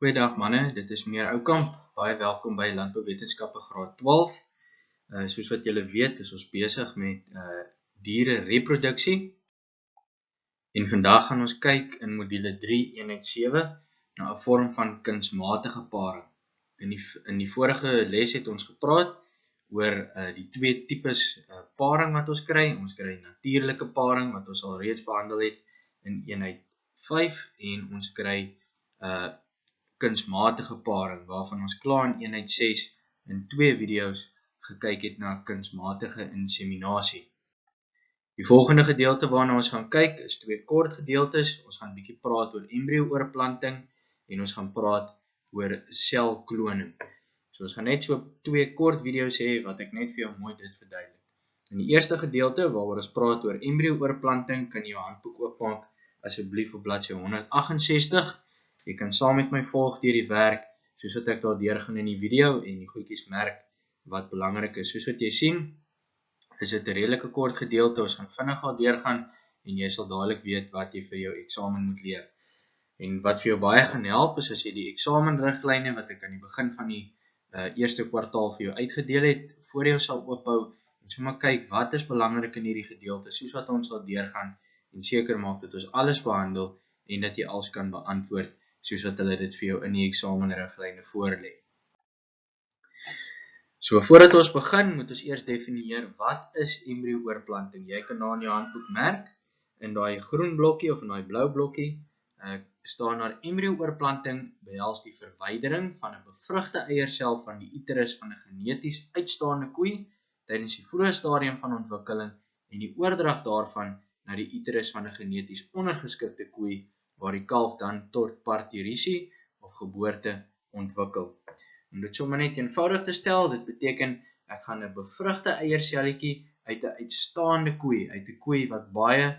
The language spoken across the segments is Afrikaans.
Goeiedag manne, dit is meneer Oukamp. Baie welkom by Landbouwetenskappe graad 12. Soos wat julle weet, is ons besig met diere reproduksie. En vandag gaan ons kyk in module 3 eenheid 7 na 'n vorm van kunsmatige paring. In die vorige les het ons gepraat oor die twee tipes paring wat ons kry. Ons kry natuurlike paring wat ons al reeds behandel het in eenheid 5 en ons kry kunsmatige paring waarvan ons klaar in eenheid 6 in 2 video's gekyk het na kunsmatige inseminasie. Die volgende gedeelte waarna ons gaan kyk is 2 kort gedeeltes. Ons gaan 'n bietjie praat oor embrio-oorplanting en ons gaan praat oor selkloning. So ons gaan net so 2 kort video's hê wat ek net vir jou mooi dit verduidelik. In die eerste gedeelte waaroor ons praat oor embrio-oorplanting, kan jy jou handboek oopmaak asseblief op bladsy 168. Jy kan saam met my volg deur die werk soos wat ek daar deurgaan in die video en die goedjies merk wat belangrik is. Soos wat jy sien, is dit 'n redelike kort gedeelte. Ons gaan vinnig al deurgaan en jy sal dadelik weet wat jy vir jou eksamen moet leer. En wat vir jou baie gaan help is as jy die eksamenriglyne wat ek aan die begin van die eerste kwartaal vir jou uitgedeel het, voor jou sal oophou en sommer kyk wat is belangrik in hierdie gedeelte, soos wat ons sal deurgaan en seker maak dat ons alles behandel en dat jy alles kan beantwoord soos wat hulle dit vir jou in die eksamenriglyne voorlê. So voordat ons begin, moet ons eers definieer wat is embrio-oorplanting. Jy kan daar in jou handboek merk, in daai groen blokkie of in daai blou blokkie, staan daar embrio-oorplanting behels die verwydering van 'n bevrugte eiersel van die uterus van 'n geneties uitstaande koei tydens die vroeë stadium van ontwikkeling en die oordrag daarvan na die uterus van 'n geneties ondergeskikte koei waar die kalf dan tot parturisie of geboorte ontwikkel. Om dit sommer net eenvoudig te stel, dit beteken ek gaan 'n bevrugte eierselletjie uit 'n uitstaande koei, uit 'n koei wat baie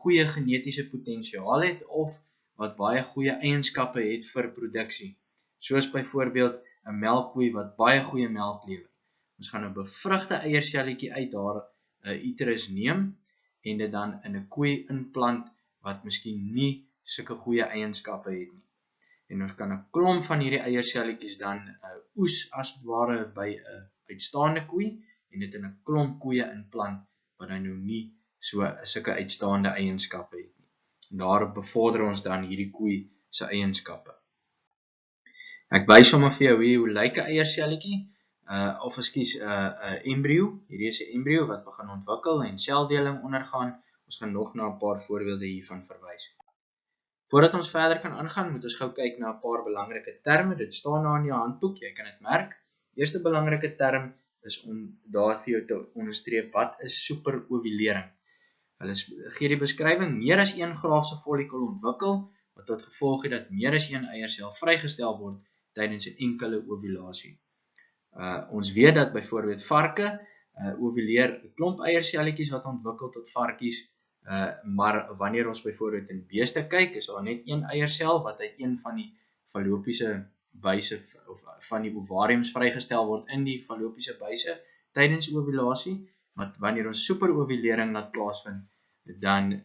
goeie genetiese potensiaal het of wat baie goeie eienskappe het vir produksie. Soos byvoorbeeld 'n melkkoei wat baie goeie melk lewer. Ons gaan 'n bevrugte eierselletjie uit haar uterus neem en dit dan in 'n koei inplant wat miskien nie sulke goeie eienskappe het nie. En ons kan 'n klomp van hierdie eierselletjies dan oes as het ware by 'n uitstaande koei en dit in 'n klomp koeie inplant wat dan nou nie sulke uitstaande eienskappe het nie. En daarop bevorder ons dan hierdie koei se eienskappe. Ek wys sommer vir jou hier hoe lyk 'n eierselletjie, of ekskuus 'n embrio. Hierdie is 'n embrio wat begin ontwikkel en seldeling ondergaan. Ons gaan nog na 'n paar voorbeelde hiervan verwys. Voordat ons verder kan aangaan, moet ons gou kyk na 'n paar belangrike terme. Dit staan daar in jou handboek, jy kan dit merk. Eerste belangrike term is om daar vir jou te onderstreep wat is superovulering. Hulle gee die beskrywing: meer as een graafse follikel ontwikkel, wat tot gevolg het dat meer as een eiersel vrygestel word tydens 'n enkele ovulasie. Ons weet dat byvoorbeeld varke ovuleer 'n klomp eierselletjies wat ontwikkel tot varkies, maar wanneer ons byvoorbeeld in beeste kyk, is daar net een eiersel wat uit een van die fallopiese buise of van die ovariums vrygestel word in die fallopiese buise tydens ovulasie. Want wanneer ons superovulering laat plaasvind, dan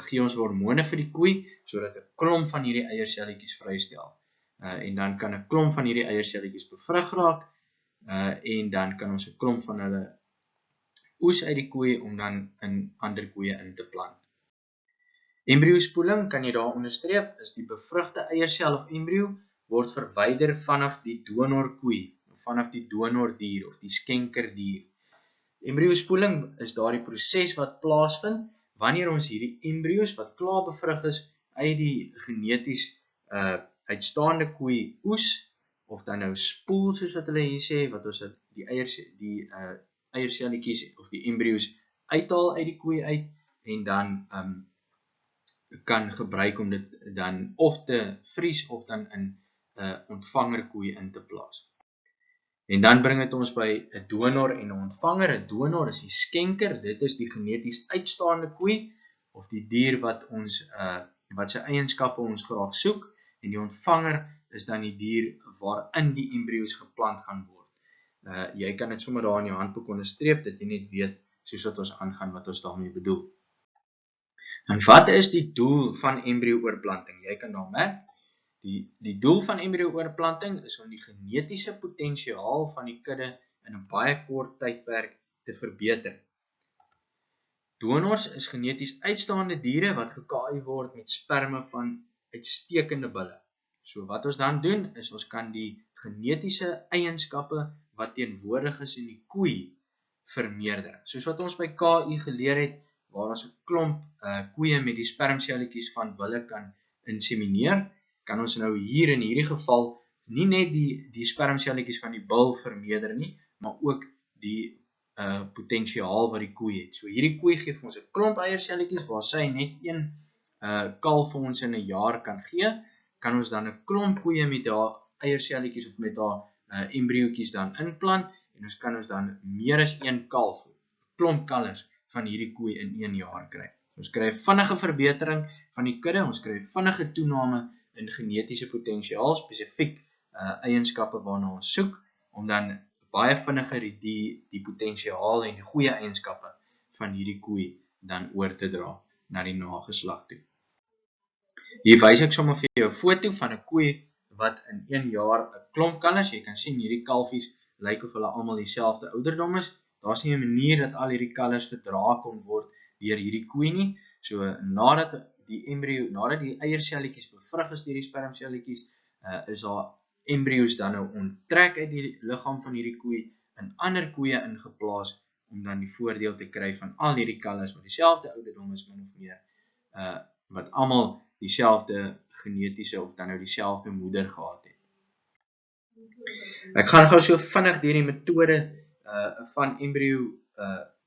gee ons hormone vir die koei sodat 'n klomp van hierdie eierselletjies vrystel. En dan kan 'n klomp van hierdie eierselletjies bevrug raak en dan kan ons 'n klomp van hulle oes uit die koei om dan in ander koeie in te plant. Embriospoeling kan jy daar onderstreep is die bevrugte eiersel of embrio word verwyder vanaf die donorkoei of vanaf die donordier of die skenkerdier. Embriospoeling is daardie proses wat plaasvind wanneer ons hierdie embrio's wat klaar bevrug is uit die geneties uitstaande koei oes of dan nou spoel soos wat hulle hier sê, wat ons die eierselletjies of die embrio's uithaal uit die koei uit en dan kan gebruik om dit dan of te vries of dan in 'n ontvangerkoei in te plaas. En dan bring dit ons by 'n donor en 'n ontvanger. 'n Donor is die skenker, dit is die geneties uitstaande koei of die dier wat ons wat sy eienskappe ons graag soek, en die ontvanger is dan die dier waarin die embrio's geplant gaan word. Jy kan dit sommer daar in jou handboek onderstreep dat jy net weet soos wat ons aangaan wat ons daarmee bedoel. En wat is die doel van embrio-oorplanting? Jy kan daar merk, Die doel van embryo-oorplanting is om die genetiese potensiaal van die kudde in 'n baie kort tydperk te verbeter. Donors is geneties uitstaande diere wat gekaai word met sperme van uitstekende bulle. So wat ons dan doen, is ons kan die genetiese eienskappe wat teenwoordig is in die koei vermeerder. Soos wat ons by KI geleer het, waar ons 'n klomp koeie met die spermselletjies van bulle kan insemineer, kan ons nou hier in hierdie geval nie net die spermselletjies van die bul vermeerder nie, maar ook die potensiaal wat die koei het. So hierdie koei gee vir ons 'n klomp eierselletjies waar sy net een kalf vir ons in 'n jaar kan gee, kan ons dan 'n klomp koeie met haar eierselletjies of met haar embriootjies dan inplant en ons kan dan meer as een kalf, klomp kalvers van hierdie koei in 1 jaar kry. Ons kry 'n vinnige verbetering van die kudde, ons kry 'n vinnige toename in genetiese potensiaal, spesifiek eienskappe waarna ons soek, om dan baie vinniger die potensiaal en die goeie eienskappe van hierdie koei dan oor te dra na die nageslag toe. Hier wys ek sommer vir jou 'n foto van 'n koei wat in 1 jaar 'n klomp kalvers, jy kan sien hierdie kalfies lyk of hulle almal dieselfde ouderdom is. Daar's nie 'n manier dat al hierdie kalvers gedra kon word deur hierdie koei nie. So nadat die eierselletjies bevrug is deur die spermselletjies, is haar embrio's dan nou onttrek uit die liggaam van hierdie koei in ander koeie ingeplaas om dan die voordeel te kry van al hierdie kalvers wat dieselfde ouderdom is min of meer, wat almal dieselfde genetiese of dan nou dieselfde moeder gehad het. Ek gaan gou so vinnig deur die metode van embryo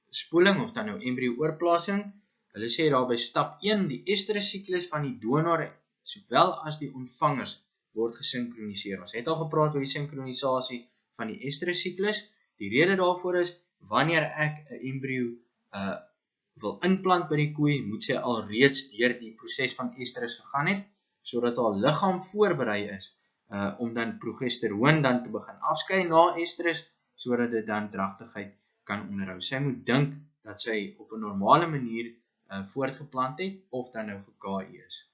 spoeling of dan nou embryo oorplasing. Hulle sê daar by stap 1, die estrus siklus van die donor sowel as die ontvangers word gesinkroniseer. Ons het al gepraat oor die sinkronisasie van die estrus siklus. Die rede daarvoor is, wanneer ek 'n embryo wil inplant by die koei, moet sy al reeds deur die proses van estrus gegaan het, sodat haar liggaam voorberei is om dan progesteroon dan te begin afskei na estrus, sodat dit dan dragtigheid kan onderhou. Sy moet dink dat sy op 'n normale manier voortgeplant het of dan nou ge-KI is.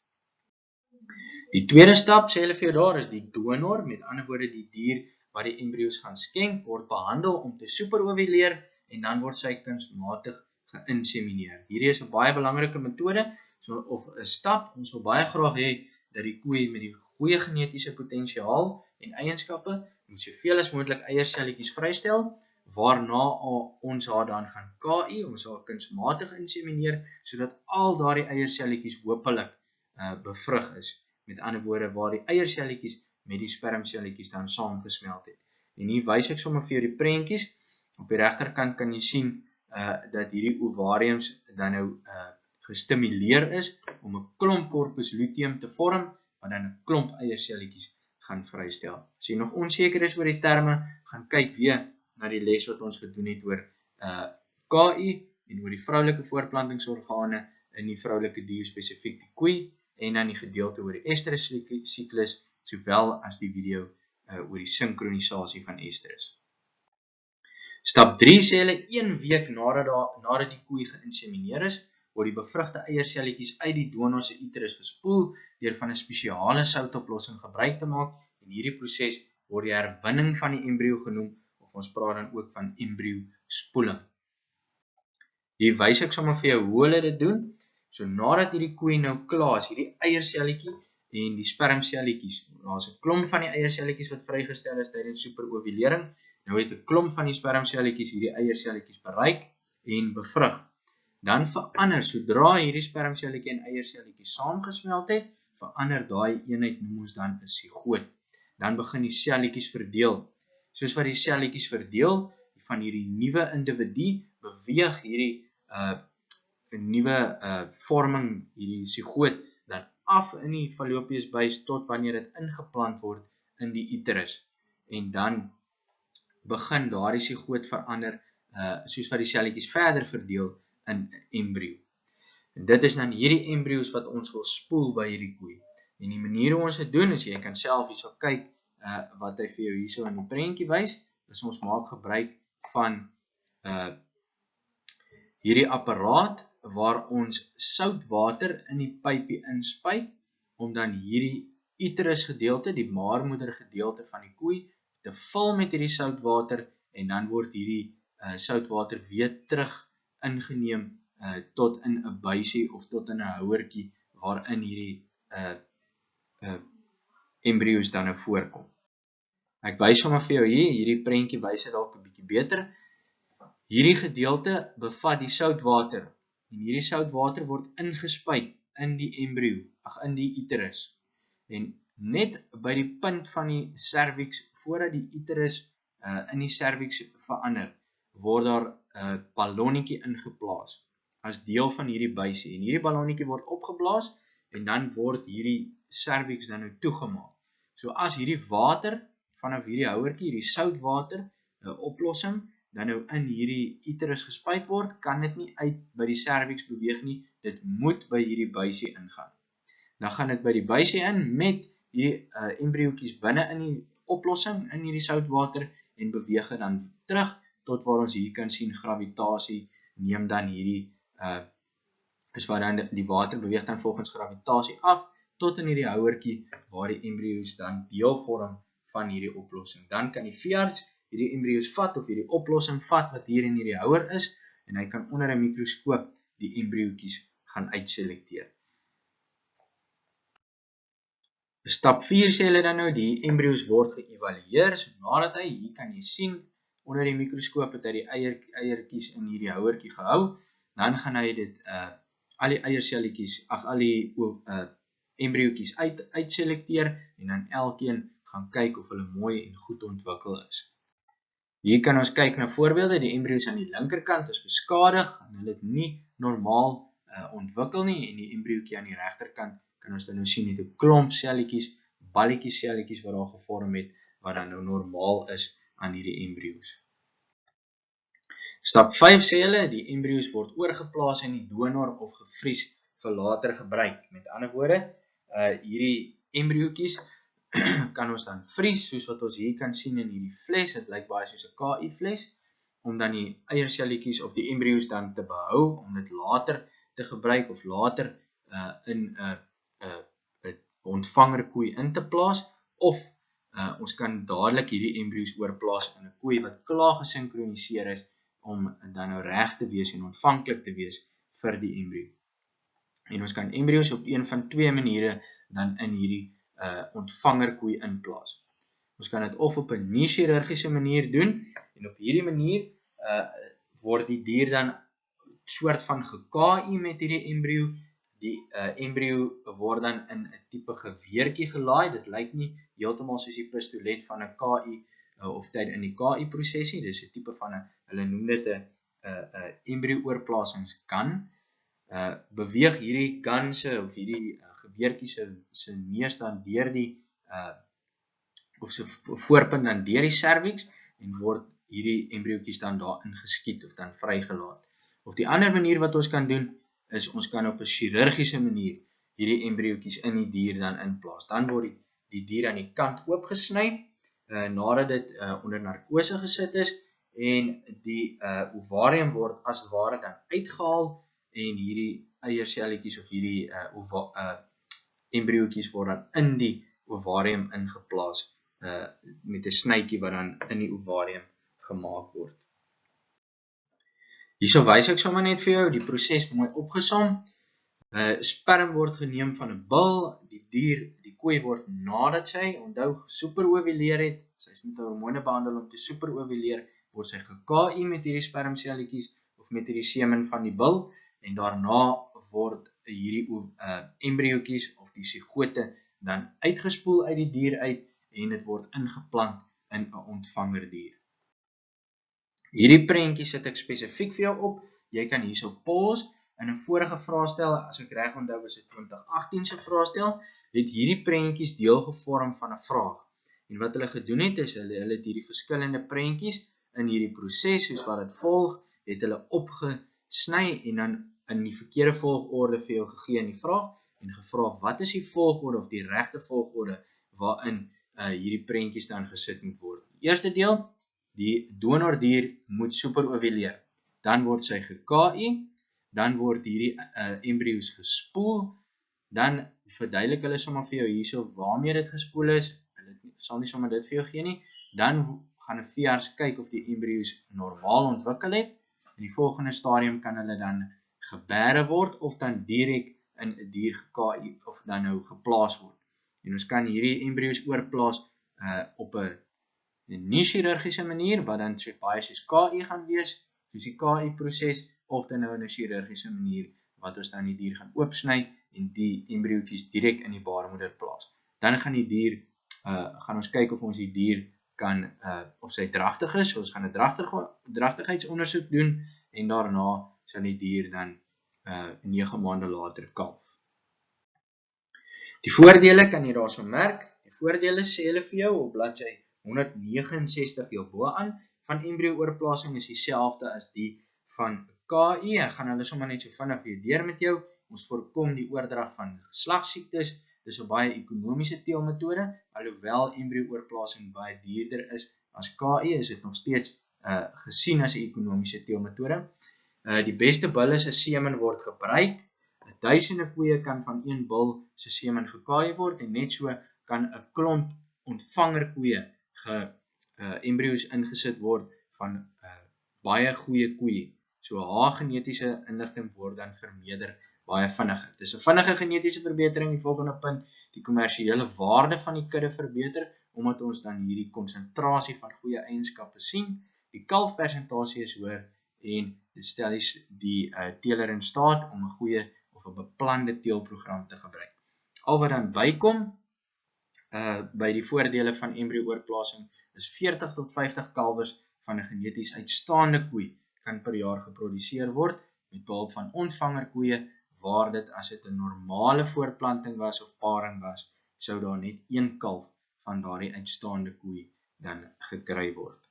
Die tweede stap, sê hulle vir jou daar, is die donor, met ander woorde die dier wat die embryo's gaan skenk, word behandel om te superovuleer en dan word sy kunsmatig geïnsemineer. Hierdie is 'n baie belangrike metode, of 'n stap. Ons wil baie graag hê dat die koei met die goeie genetiese potensiaal en eienskappe moet soveel as moontlik eierselletjies vrystel, waarna ons haar dan gaan KI, ons haar kunsmatig insemineer, sodat al daardie eierselletjies hopelik bevrug is. Met ander woorde, waar die eierselletjies met die spermselletjies dan saamgesmelt het. En hier wys ek sommer vir jou die prentjies. Op die regterkant kan jy sien dat hierdie ovariums dan nou gestimuleer is om 'n klomp corpus luteum te vorm, wat dan 'n klomp eierselletjies gaan vrystel. As jy nog onseker is oor die terme, gaan kyk weer na die les wat ons gedoen het oor KI en oor die vroulike voortplantingsorgane in die vroulike dier, spesifiek die koei, en dan die gedeelte oor die estrus siklus, sowel as die video oor die sinkronisasie van estrus. Stap 3 sê hulle 1 week nadat die koei geïnsemineer is, word die bevrugte eierselletjies uit die donor se uterus gespoel deur van 'n spesiale soutoplossing gebruik te maak, en hierdie proses word die herwinning van die embrio genoem, of ons praat dan ook van embrio spoeling. Hier wys ek sommer vir jou hoe hulle dit doen. So nadat hierdie koei nou klaar is, hierdie eierselletjie en die spermselletjies, daar's 'n klomp van die eierselletjies wat vrygestel is tydens superovulering. Nou het 'n klomp van die spermselletjies hierdie eierselletjies bereik en bevrug. Dan verander, sodra hierdie spermselletjie en eierselletjie saamgesmelt het, verander daai eenheid noem ons dan 'n sigoot. Dan begin die selletjies verdeel. Soos wat die selletjies verdeel van hierdie nuwe individu, beweeg hierdie nuwe vorming, hierdie sigoot, dan af in die fallopius buis tot wanneer dit ingeplant word in die uterus. En dan begin daardie sigoot verander, soos wat die selletjies verder verdeel in embrio. En dit is dan hierdie embrio's wat ons wil spoel by hierdie koei. En die manier hoe ons dit doen, is jy kan self hierso kyk, wat hy vir jou hierso in die prentjie wys, is ons maak gebruik van hierdie apparaat, waar ons soutwater in die pypie inspuit, om dan hierdie uterus gedeelte, die baarmoeder gedeelte van die koei, te vul met hierdie soutwater en dan word hierdie soutwater weer terug ingeneem tot in 'n buisie of tot in 'n houertjie waarin hierdie embrio's dan nou voorkom. Ek wys sommer vir jou hier, hierdie prentjie wys dit dalk 'n bietjie beter. Hierdie gedeelte bevat die soutwater en hierdie soutwater word ingespuit in die embrio, in die uterus. En net by die punt van die cervix, voordat die uterus in die cervix verander, word daar 'n ballonnetjie ingeplaas as deel van hierdie buisie. En hierdie ballonnetjie word opgeblaas en dan word hierdie cervix dan nou toegemaak. So as hierdie water vanaf hierdie houertjie, hierdie soutwater, 'n oplossing, dan nou in hierdie uterus gespuit word, kan dit nie uit by die cervix beweeg nie, dit moet by hierdie buisie ingaan. Dan gaan dit by die buisie in met hierdie embriootjies binne in die oplossing, in hierdie soutwater en beweeg dit dan terug tot waar ons hier kan sien, gravitasie neem dan hierdie, is waar dan die water beweeg dan volgens gravitasie af, tot in hierdie houertjie waar die embrio's dan deel vorm van hierdie oplossing. Dan kan die veearts hierdie embrio's vat of hierdie oplossing vat wat hier in hierdie houer is en hy kan onder 'n mikroskoop die embriootjies gaan uitselekteer. Stap 4 sê hulle dan nou, die embrio's word geëvalueer, so nadat hy, hier kan jy sien, onder die mikroskoop het hy die eiertjies in hierdie houertjie gehou, dan gaan hy dit, al die eierselletjies, al die embriootjies uitselekteer en dan elkeen gaan kyk of hulle mooi en goed ontwikkel is. Hier kan ons kyk na voorbeelde, die embrio's aan die linkerkant is beskadig en hulle het nie normaal ontwikkel nie en die embriootjie aan die regterkant kan ons dan nou sien het 'n klomp selletjies, balletjies selletjies wat daar gevorm het wat dan nou normaal is aan hierdie embrio's. Stap 5 sê hulle, die embrio's word oorgeplaas in die donor of gevries vir later gebruik. Met ander woorde, hierdie embriootjies kan ons dan vries, soos wat ons hier kan sien in hierdie fles, dit lyk baie soos 'n KI fles, om dan die eierselletjies of die embrio's dan te behou, om dit later te gebruik of later in 'n ontvangerkoei in te plaas, of ons kan dadelik hierdie embrio's oorplaas in 'n koei wat klaar gesinkroniseer is, om dan nou reg te wees en ontvanklik te wees vir die embrio. En ons kan embrio's op een van twee maniere dan in hierdie ontvangerkoei inplaas. Ons kan dit of op 'n nie-chirurgiese manier doen, en op hierdie manier word die dier dan soort van ge-KI met hierdie embrio. Die embrio word dan in 'n tipe geweertjie gelaai, dit lyk nie heeltemal soos die pistolet van 'n KI of tyd in die KI-proses nie, dis 'n tipe van 'n, hulle noem dit 'n embrio-oorplasingsgun. Beweeg hierdie gun se of hierdie geweertjie se neus dan deur die of se voorpunt dan deur die cervix en word hierdie embriootjies dan daarin geskiet of dan vrygelaat. Of die ander manier wat ons kan doen is ons kan op 'n chirurgiese manier hierdie embriootjies in die dier dan inplaas. Dan word die dier aan die kant oopgesny nadat dit onder narkose gesit is en die ovarium word as ware dan uitgehaal en hierdie eierselletjies of hierdie embriootjies word dan in die ovarium ingeplaas met 'n snytjie wat dan in die ovarium gemaak word. Hierso wys ek sommer net vir jou die proses mooi opgesom. Sperm word geneem van 'n bil, die koei word nadat sy, onthou, superovuleer het, sy is met 'n hormone behandel om te superovuleer, word sy ge-KI met hierdie spermselletjies of met hierdie semen van die bil en daarna word hierdie embriootjies of die sigote dan uitgespoel uit die dier uit en dit word ingeplant in 'n ontvangerdier. Hierdie prentjie sit ek spesifiek vir jou op. Jy kan hierso pause. In 'n vorige vraestel, as ek reg onthou was dit 2018 se vraestel, het hierdie prentjies deel gevorm van 'n vraag. En wat hulle gedoen het is hulle het hierdie verskillende prentjies in hierdie proses soos wat dit volg, het hulle opgesny en dan in die verkeerde volgorde vir jou gegee in die vraag en gevra wat is die volgorde of die regte volgorde waarin hierdie prentjies dan gesit moet word. Die eerste deel, die donordier moet superovuleer. Dan word sy ge-KI, dan word hierdie embrio's gespoel, dan verduidelik hulle sommer vir jou hierso waarmee dit gespoel is. Hulle sal nie sommer dit vir jou gee nie. Dan gaan 'n veearts kyk of die embrio's normaal ontwikkel het. In die volgende stadium kan hulle dan gebêre word of dan direk in 'n dier ge-KI of dan nou geplaas word. En ons kan hierdie embrio's oorplaas op 'n nie chirurgiese manier, wat dan baie soos KI gaan wees, soos die KI proses, of dan nou in 'n chirurgiese manier, wat ons dan die dier gaan oopsny en die embriootjies direk in die baarmoeder plaas. Dan gaan die dier, gaan ons kyk of ons die dier kan, of sy dragtig is, so ons gaan 'n dragtigheidsondersoek doen, en daarna sal die dier dan 9 maande later kalf. Die voordele kan jy daarso merk. Die voordele sê hulle vir jou op bladsy 169 heel bo-aan. Van embryo-oorplasing is dieselfde as die van KI. Ek gaan hulle sommer net so vinnig weer deur met jou. Ons voorkom die oordrag van geslagsiektes. Dis 'n baie ekonomiese teelmetode. Alhoewel embryo-oorplasing baie duurder is as KI, is dit nog steeds gesien as 'n ekonomiese teelmetode. Die beste bulle se semen word gebruik. Duisende koeie kan van een bul se semen gekaai word, en net so kan 'n klomp ontvangerkoeie embrio's ingesit word van baie goeie koeie. So haar genetiese inligting word dan vermeerder baie vinniger. Dis 'n vinnige genetiese verbetering. Die volgende punt, die kommersiële waarde van die kudde verbeter, omdat ons dan hierdie konsentrasie van goeie eienskappe sien. Die kalfpersentasie is hoër, en dit stel die teeler in staat om 'n goeie of 'n beplande teelprogram te gebruik. Al wat dan bykom by die voordele van embryo-oorplasing is 40 tot 50 kalwers van 'n geneties uitstaande koei kan per jaar geproduseer word met behulp van ontvangerkoeie, waar dit as dit 'n normale voortplanting was of paring was, sou daar net een kalf van daardie uitstaande koei dan gekry word.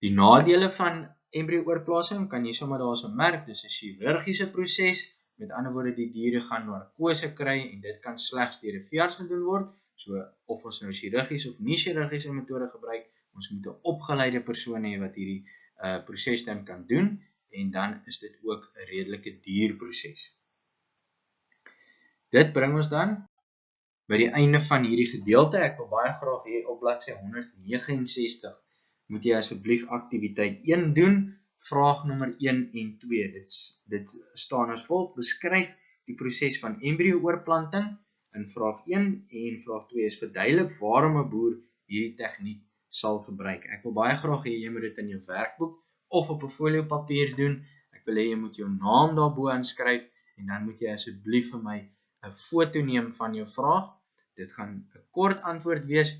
Die nadele van embryo-oorplasing kan jy sommer daarso merk. Dis 'n chirurgiese proses. Met ander woorde, die diere gaan narkose kry, en dit kan slegs deur 'n veearts gedoen word. So of ons nou chirurgiese of nie chirurgiese metode gebruik, ons moet 'n opgeleide persoon hê wat hierdie proses dan kan doen, en dan is dit ook 'n redelike duur proses. Dit bring ons dan by die einde van hierdie gedeelte. Ek wil baie graag hê op bladsy 169 moet jy asseblief aktiwiteit 1 doen, vraag nommer 1 en 2. Dit staan as volg: beskryf die proses van embryo-oorplanting in vraag 1, en vraag 2 is verduidelik waarom 'n boer hierdie tegniek sal gebruik. Ek wil baie graag hê jy moet dit in jou werkboek of op 'n folio papier doen. Ek wil hê jy moet jou naam daarbo inskryf, en dan moet jy asseblief vir my 'n foto neem van jou vraag. Dit gaan 'n kort antwoord wees.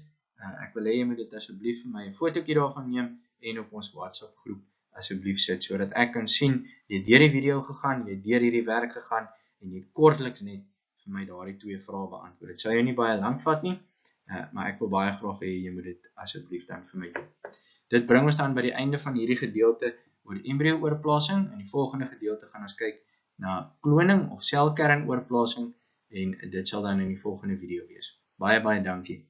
Ek wil hê jy moet dit asseblief vir my 'n fotootjie daarvan neem en op ons WhatsApp groep asseblief sit, sodat ek kan sien jy het deur die video gegaan, jy het deur hierdie werk gegaan, en jy het kortliks net vir my daardie 2 vrae beantwoord. Dit sal jou nie baie lank vat nie, maar ek wil baie graag hê jy moet dit asseblief dan vir my doen. Dit bring ons dan by die einde van hierdie gedeelte oor embryo-oorplasing. In die volgende gedeelte gaan ons kyk na kloning of selkernoorplasing, en dit sal dan in die volgende video wees. Baie dankie.